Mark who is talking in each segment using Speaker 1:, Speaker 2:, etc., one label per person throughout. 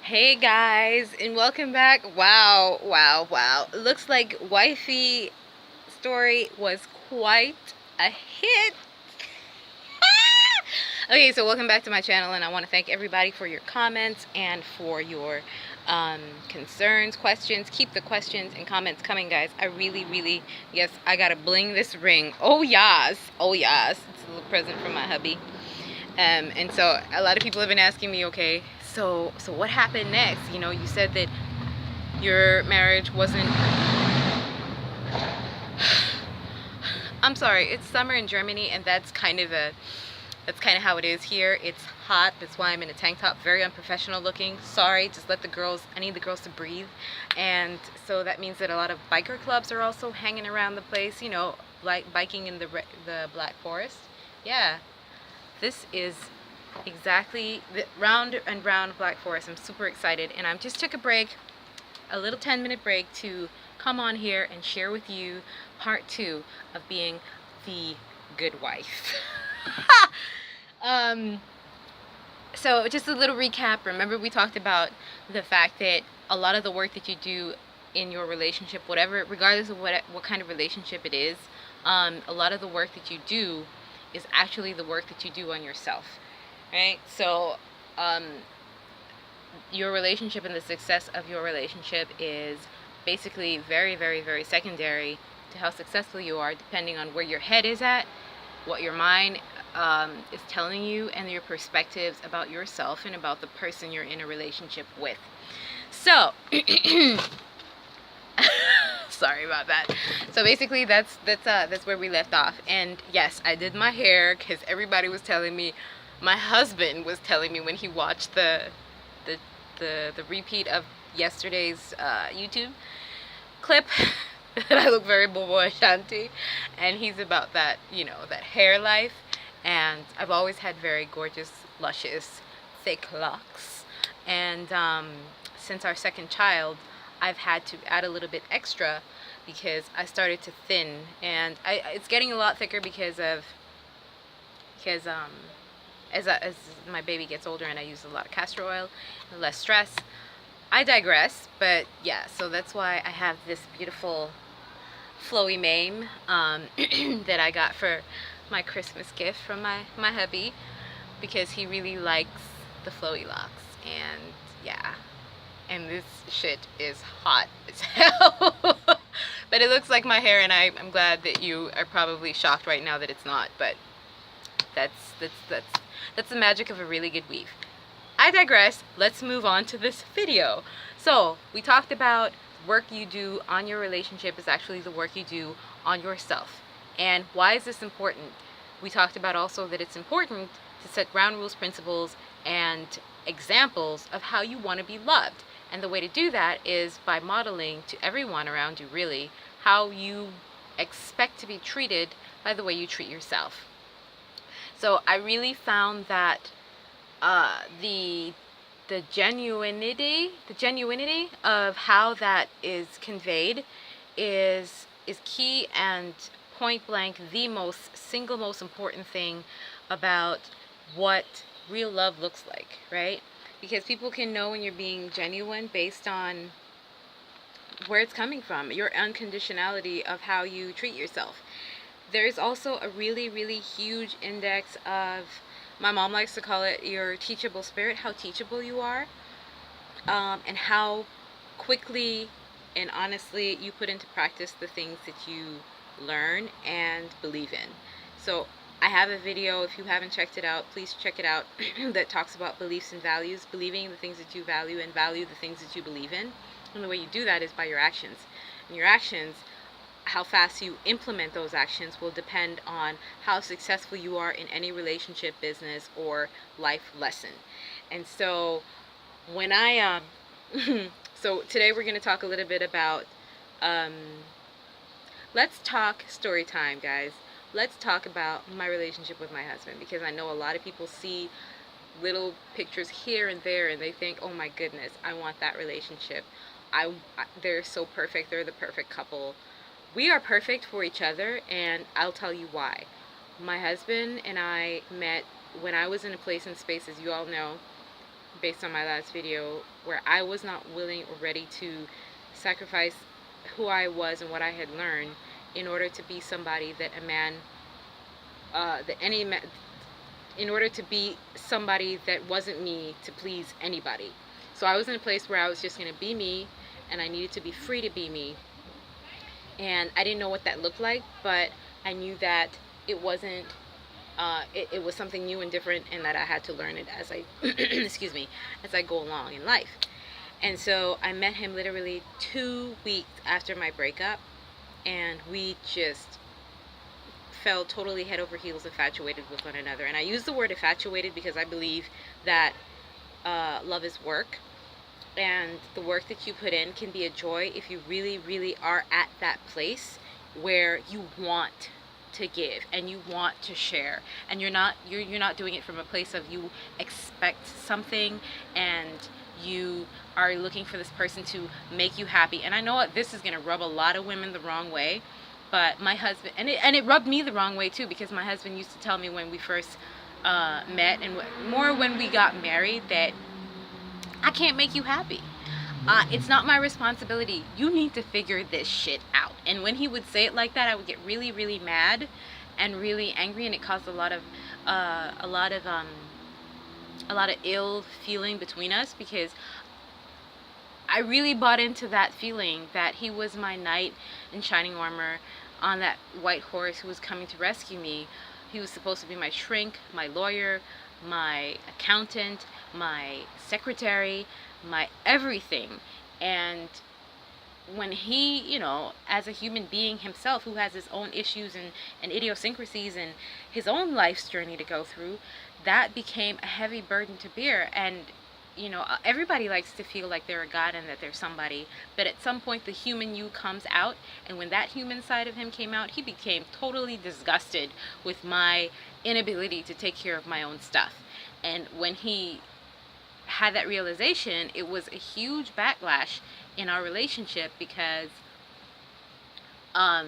Speaker 1: Hey guys, and welcome back. Wow, wow, wow. Looks like Wifey story was quite a hit. Okay, so welcome back to my channel, and I want to thank everybody for your comments and for your concerns, questions. Keep the questions and comments coming, guys. I really, yes, I gotta bling this ring. Oh yes, oh yes. It's a little present from my hubby. And so a lot of people have been asking me, okay, so what happened next? You know, you said that your marriage wasn't. I'm sorry, it's summer in Germany, and that's kind of how it is here. It's hot. That's why I'm in a tank top, very unprofessional looking. Sorry, just let the girls. I need the girls to breathe, and so that means that a lot of biker clubs are also hanging around the place. You know, like biking in the Black Forest. Yeah, this is exactly the round and round Black Forest. I'm super excited, and I just took a break, a little 10-minute break, to come on here and share with you part 2 of being the good wife. um, so just a little recap. Remember, we talked about the fact that a lot of the work that you do in your relationship, whatever, regardless of what kind of relationship it is, a lot of the work that you do is actually the work that you do on yourself, right? So your relationship and the success of your relationship is basically very secondary to how successful you are, depending on where your head is at, what your mind is telling you, and your perspectives about yourself and about the person you're in a relationship with. So sorry about that. So basically that's where we left off. And yes, I did my hair because everybody was telling me, my husband was telling me when he watched the repeat of yesterday's YouTube clip, that I look very Bobo Ashanti, and he's about that, you know, that hair life. And I've always had very gorgeous, luscious, thick locks, and since our second child, I've had to add a little bit extra because I started to thin, and it's getting a lot thicker because as my baby gets older and I use a lot of castor oil and less stress. I digress, but yeah, so that's why I have this beautiful flowy mane that I got for my Christmas gift from my hubby, because he really likes the flowy locks. And yeah, and this shit is hot as hell. But it looks like my hair, and I'm glad that you are probably shocked right now that it's not, but that's the magic of a really good weave. I digress. Let's move on to this video. So we talked about work you do on your relationship is actually the work you do on yourself. And why is this important? We talked about also that it's important to set ground rules, principles, and examples of how you want to be loved. And the way to do that is by modeling to everyone around you, really, how you expect to be treated by the way you treat yourself. So I really found that the genuinity of how that is conveyed is key, and point blank the single most important thing about what real love looks like, right? Because people can know when you're being genuine based on where it's coming from, your unconditionality of how you treat yourself. There's also a really huge index of, my mom likes to call it, your teachable spirit, how teachable you are, and how quickly and honestly you put into practice the things that you learn and believe in. So I have a video, if you haven't checked it out, please check it out, that talks about beliefs and values, believing the things that you value and value the things that you believe in. And the way you do that is by your actions. And your actions, how fast you implement those actions, will depend on how successful you are in any relationship, business, or life lesson. And so when I so today we're going to talk a little bit about let's talk story time, guys. Let's talk about my relationship with my husband, because I know a lot of people see little pictures here and there and they think, oh my goodness, I want that relationship. They're so perfect. They're the perfect couple. We are perfect for each other, and I'll tell you why. My husband and I met when I was in a place and space, as you all know, based on my last video, where I was not willing or ready to sacrifice who I was and what I had learned in order to be somebody that a man, in order to be somebody that wasn't me to please anybody. So I was in a place where I was just going to be me, and I needed to be free to be me. And I didn't know what that looked like, but I knew that it wasn't, it was something new and different, and that I had to learn it as I, excuse me, as I go along in life. And so I met him literally 2 weeks after my breakup, and we just fell totally head over heels infatuated with one another. And I use the word infatuated because I believe that love is work, and the work that you put in can be a joy if you really, really are at that place where you want to give and you want to share, and you're not doing it from a place of you expect something and you are looking for this person to make you happy. And I know what this is going to rub a lot of women the wrong way, but my husband, and it rubbed me the wrong way too, because my husband used to tell me when we first met, and more when we got married, that I can't make you happy. It's not my responsibility. You need to figure this shit out. And when he would say it like that, I would get really, really mad and really angry, and it caused a lot of ill feeling between us, because I really bought into that feeling that he was my knight in shining armor on that white horse who was coming to rescue me. He was supposed to be my shrink, my lawyer, my accountant, my secretary, my everything. And when he, you know, as a human being himself who has his own issues and idiosyncrasies and his own life's journey to go through, that became a heavy burden to bear. And you know, everybody likes to feel like they're a god and that they're somebody, but at some point the human you comes out, and when that human side of him came out, he became totally disgusted with my inability to take care of my own stuff. And when he had that realization, it was a huge backlash in our relationship, because I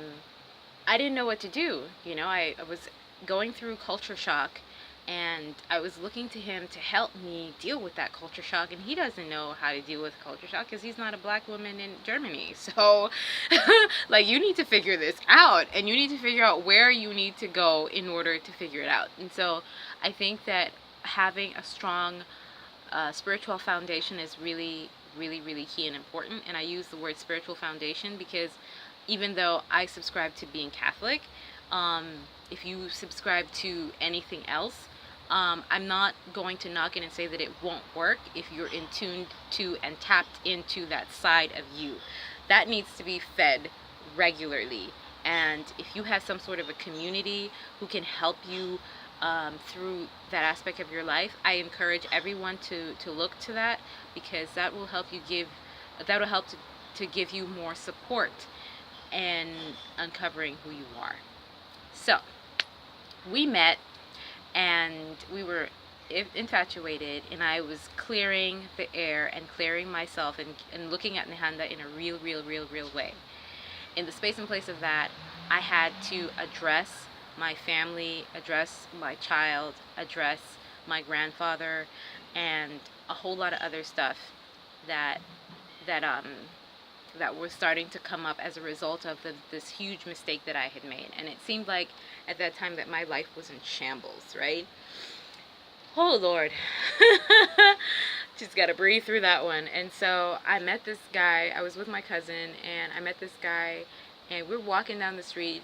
Speaker 1: didn't know what to do. You know, I was going through culture shock, and I was looking to him to help me deal with that culture shock, and he doesn't know how to deal with culture shock because he's not a black woman in Germany. So like, you need to figure this out, and you need to figure out where you need to go in order to figure it out. And so I think that having a strong spiritual foundation is really, really, really key and important. And I use the word spiritual foundation because even though I subscribe to being Catholic, if you subscribe to anything else, I'm not going to knock it and say that it won't work if you're in tune to and tapped into that side of you. That needs to be fed regularly. And if you have some sort of a community who can help you through that aspect of your life, I encourage everyone to look to that, because that will help you to give you more support and uncovering who you are. So we met, and we were infatuated, and I was clearing the air and clearing myself and looking at Nihanda in a real way. In the space and place of that, I had to address my family, address my child, address my grandfather, and a whole lot of other stuff that was starting to come up as a result of this huge mistake that I had made. And it seemed like at that time that my life was in shambles, right? Oh Lord. Just gotta breathe through that one. And so I met this guy. I was with my cousin, and I met this guy, and we're walking down the street.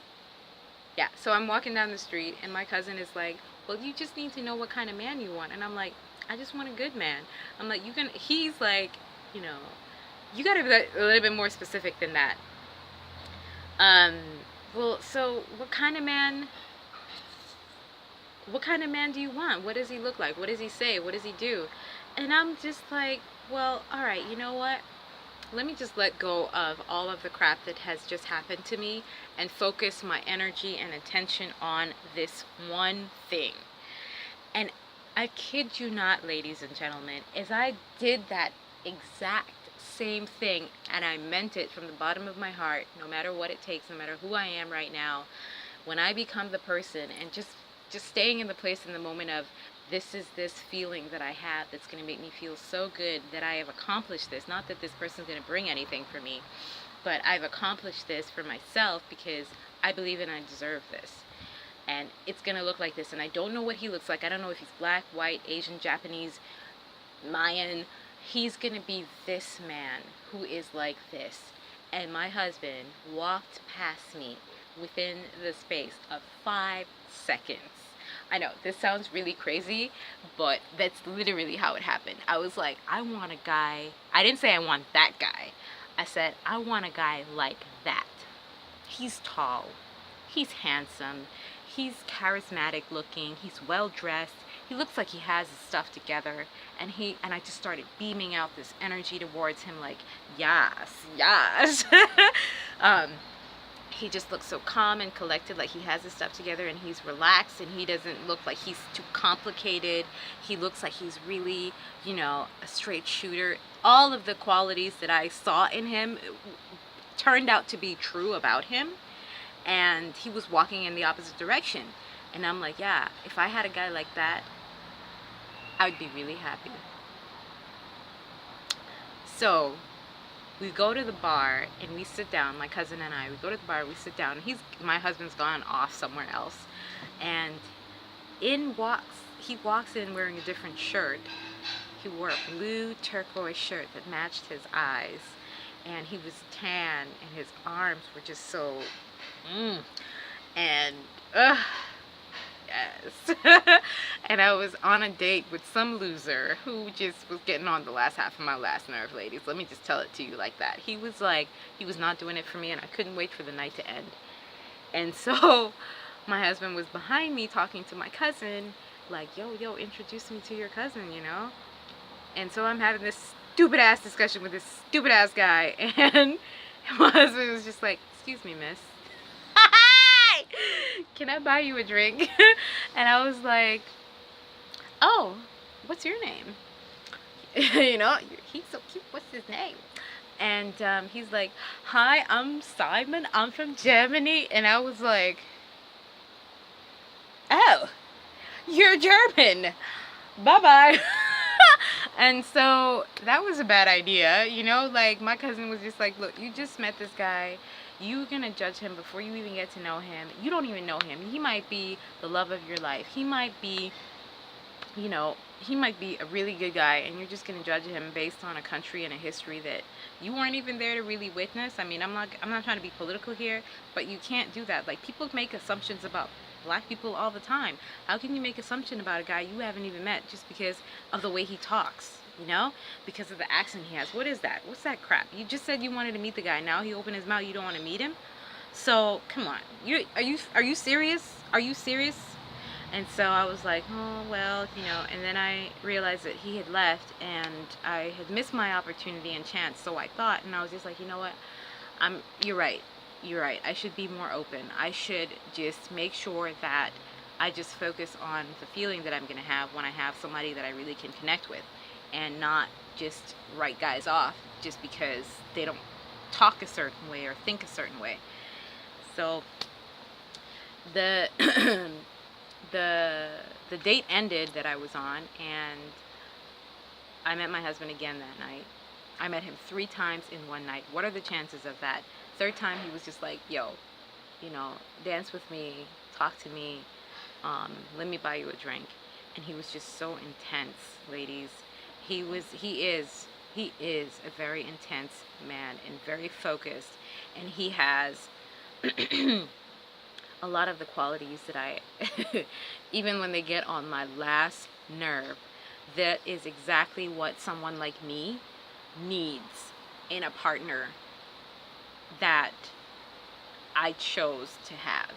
Speaker 1: Yeah, so I'm walking down the street, and my cousin is like, well, you just need to know what kind of man you want. And I'm like, I just want a good man. I'm like, he's like, you know, you gotta be a little bit more specific than that. Well, so what kind of man do you want? What does he look like? What does he say? What does he do? And I'm just like, well, all right, you know what? Let me just let go of all of the crap that has just happened to me and focus my energy and attention on this one thing. And I kid you not, ladies and gentlemen, as I did that exact same thing, and I meant it from the bottom of my heart, no matter what it takes, no matter who I am right now, when I become the person and just staying in the place in the moment of this is this feeling that I have that's going to make me feel so good that I have accomplished this. Not that this person's going to bring anything for me, but I've accomplished this for myself because I believe and I deserve this. And it's going to look like this. And I don't know what he looks like. I don't know if he's black, white, Asian, Japanese, Mayan. He's going to be this man who is like this. And my husband walked past me within the space of 5 seconds. I know, this sounds really crazy, but that's literally how it happened. I was like, I want a guy. I didn't say I want that guy. I said, I want a guy like that. He's tall. He's handsome. He's charismatic looking. He's well dressed. He looks like he has his stuff together. And I just started beaming out this energy towards him like, yes, yes. He just looks so calm and collected, like he has his stuff together and he's relaxed, and he doesn't look like he's too complicated. He looks like he's really, you know, a straight shooter. All of the qualities that I saw in him turned out to be true about him, and he was walking in the opposite direction. And I'm like, yeah, if I had a guy like that, I would be really happy. So we go to the bar and we sit down, my cousin and I, we go to the bar, we sit down, and my husband's gone off somewhere else, and he walks in wearing a different shirt. He wore a blue turquoise shirt that matched his eyes, and he was tan, and his arms were just so, and, yes. And I was on a date with some loser who just was getting on the last half of my last nerve, ladies. Let me just tell it to you like that. He was not doing it for me, and I couldn't wait for the night to end. And so my husband was behind me talking to my cousin, like, yo, introduce me to your cousin, you know? And so I'm having this stupid ass discussion with this stupid ass guy, and my husband was just like, excuse me, miss. Can I buy you a drink? And I was like, oh, what's your name? You know, he's so cute, what's his name? And he's like, hi, I'm Simon, I'm from Germany. And I was like, oh, you're German, bye-bye. And so that was a bad idea, you know, like my cousin was just like, look, you just met this guy. You're going to judge him before you even get to know him. You don't even know him. He might be the love of your life. He might be, you know, he might be a really good guy, and you're just going to judge him based on a country and a history that you weren't even there to really witness. I mean, I'm not trying to be political here, but you can't do that. Like, people make assumptions about black people all the time. How can you make assumption about a guy you haven't even met just because of the way he talks? You know, because of the accent he has. What is that? What's that crap? You just said you wanted to meet the guy. Now he opened his mouth. You don't want to meet him. So come on. Are you serious? Are you serious? And so I was like, oh well, you know. And then I realized that he had left, and I had missed my opportunity and chance. So I thought, and I was just like, you know what? You're right. You're right. I should be more open. I should just make sure that I just focus on the feeling that I'm gonna have when I have somebody that I really can connect with, and not just write guys off just because they don't talk a certain way or think a certain way. So the the date ended that I was on, and I met my husband again that night. I met him 3 times in one night. What are the chances of that? Third time he was just like, yo, you know, dance with me, talk to me, let me buy you a drink. And he was just so intense, ladies. He is a very intense man and very focused, and he has a lot of the qualities that I even when they get on my last nerve, that is exactly what someone like me needs in a partner that I chose to have.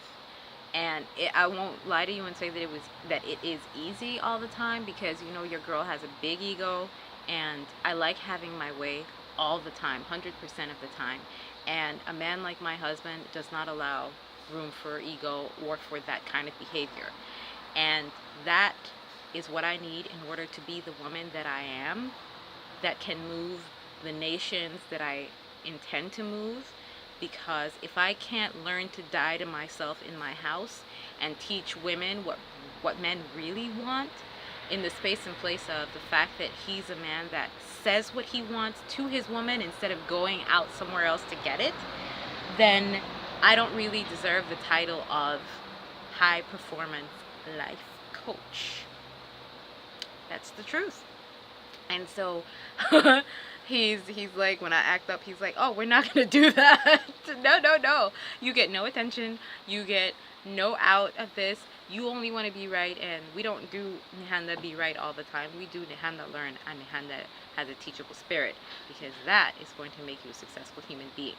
Speaker 1: And I won't lie to you and say that it is easy all the time, because you know your girl has a big ego, and I like having my way all the time, 100% of the time. And a man like my husband does not allow room for ego or for that kind of behavior. And that is what I need in order to be the woman that I am, that can move the nations that I intend to move. Because if I can't learn to die to myself in my house and teach women what men really want, in the space and place of the fact that he's a man that says what he wants to his woman instead of going out somewhere else to get it, then I don't really deserve the title of high performance life coach. That's the truth. And so he's like, when I act up, he's like, oh, we're not gonna do that. No, you get no attention, you get no out of this. You only want to be right, and we don't do Nihanda be right all the time. We do Nihanda learn, and Nihanda has a teachable spirit, because that is going to make you a successful human being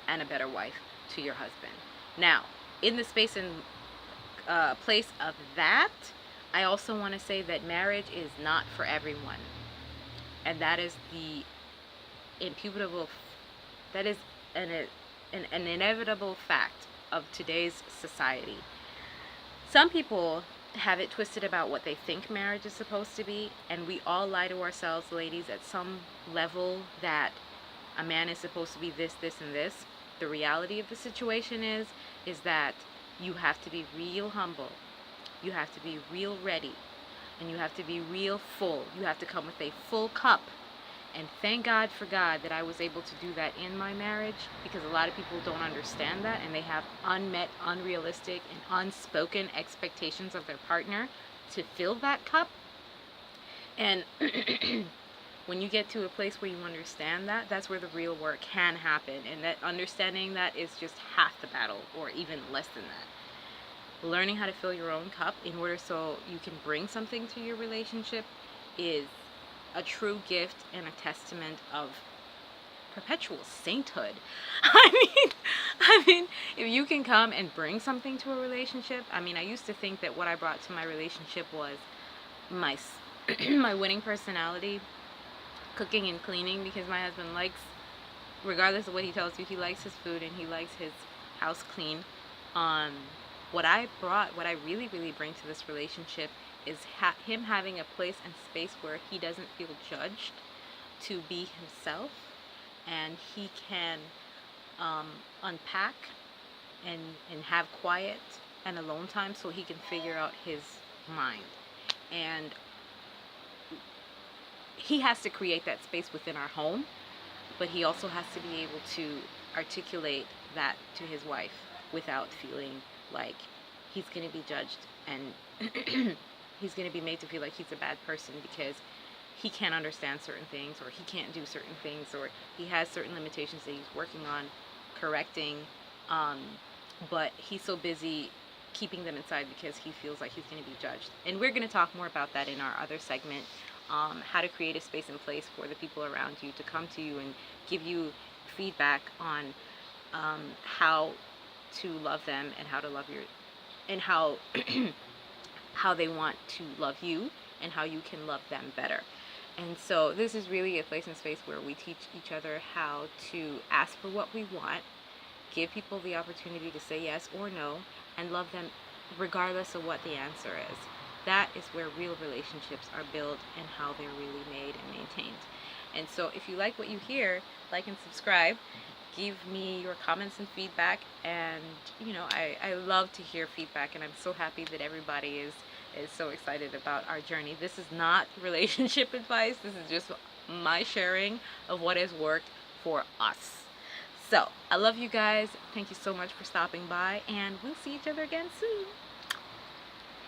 Speaker 1: and a better wife to your husband. Now, in the space and place of that, I also want to say that marriage is not for everyone. And that is the imputable, that is an inevitable fact of today's society. Some people have it twisted about what they think marriage is supposed to be, and we all lie to ourselves, ladies, at some level, that a man is supposed to be this, and this. The reality of the situation is that you have to be real humble, you have to be real ready, and you have to be real full. You have to come with a full cup. And thank God for God that I was able to do that in my marriage, because a lot of people don't understand that, and they have unmet, unrealistic, and unspoken expectations of their partner to fill that cup. And when you get to a place where you understand that, that's where the real work can happen. And that understanding that is just half the battle, or even less than that. Learning how to fill your own cup in order so you can bring something to your relationship is a true gift and a testament of perpetual sainthood. I mean, if you can come and bring something to a relationship. I mean, I used to think that what I brought to my relationship was my my winning personality, cooking and cleaning, because my husband likes, regardless of what he tells you, he likes his food and he likes his house clean. What I really bring to this relationship is him having a place and space where he doesn't feel judged to be himself, and he can unpack and have quiet and alone time so he can figure out his mind. And he has to create that space within our home, but he also has to be able to articulate that to his wife without feeling like he's going to be judged and he's going to be made to feel like he's a bad person because he can't understand certain things, or he can't do certain things, or he has certain limitations that he's working on correcting, but he's so busy keeping them inside because he feels like he's going to be judged. And we're going to talk more about that in our other segment, how to create a space and place for the people around you to come to you and give you feedback on how to love them and how to love your, and how how they want to love you and how you can love them better. And so this is really a place and space where we teach each other how to ask for what we want, give people the opportunity to say yes or no, and love them regardless of what the answer is. That is where real relationships are built and how they're really made and maintained. And so if you like what you hear, like and subscribe. Give me your comments and feedback, and you know, I love to hear feedback, and I'm so happy that everybody is so excited about our journey. This is not relationship advice, this is just my sharing of what has worked for us. So I love you guys, thank you so much for stopping by, and we'll see each other again soon.